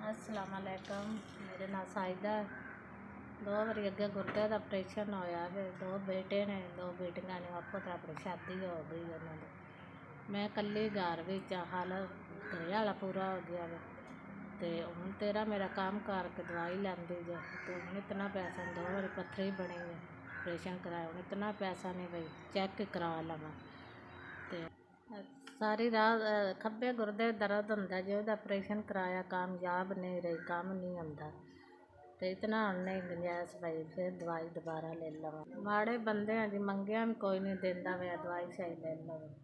असलामुअलैकुम। मेरे नाल साहिदा। 2 वारी अगे गुर्दे का ऑपरेशन होया वे। 2 बेटे ने 2 बेटियां ने। आपो तो अपनी शादी हो गई उन्होंने। मैं कल्ली घर विच हाल घरे वाला पूरा हो गया वे ते हुण तेरा मेरा काम करके दवाई लैंदी जो ते हुण इतना पैसा 2 वारी पत्थरी बनी है ऑपरेशन कराया। हुण इतना पैसा नहीं भाई चैक करा लवां ते सारी रात खब्बे गुरदे दर्द होंदा जो ऑपरेशन कराया कामयाब नहीं रही, काम नहीं आंदा ते इतना नहीं गुंजाइश भाई फिर दवाई दोबारा ले लवां। माड़े बंदे जी मंगिया भी कोई नहीं देंदा वे दवाई सही ले लवां।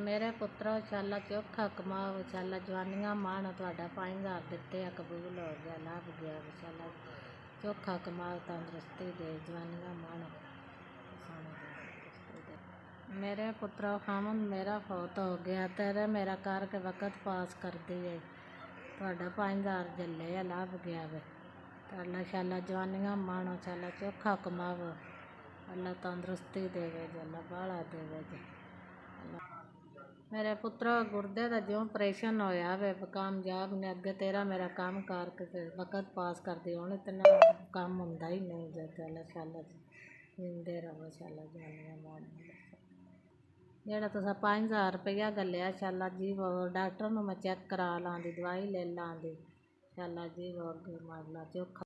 मेरे पुत्रो शाला चौखा कमाओ, शाला जवानियां मान तुहाडा 5000 दिते कबूल हो गया, लभ गया। शाला चौखा कमाओ, तंदुरुस्ती दे, जवानियां मान। मेरे पुत्रो खामन मेरा फौत हो गया, तेरे मेरा करके वक़्त पास कर दिए। तुहाडा 5000 जले लभ गया वे। अल्लाह शाला जवानियां मानो, शाला चौखा कमाओ, अल्लाह तंदुरुस्ती देवे जे, अल्लाह बाला देवे जे। मेरे पुत्रो गुरदे का जो ऑपरेशन होया वे कामयाब ने अगे तेरा मेरा काम करके वक़्त पास कर दी। हुण इतना काम होंदा ही नहीं जो अल्लाह शाला जिंदे रहो, शाला जवानियां मानो। जेड़ा तुसा 5000 रुपया गलिया शाला जी वो डॉक्टर नूं मैं चैक करा लांदी, दवाई ले लांदी, शाला जी वो अगे मारला चौखा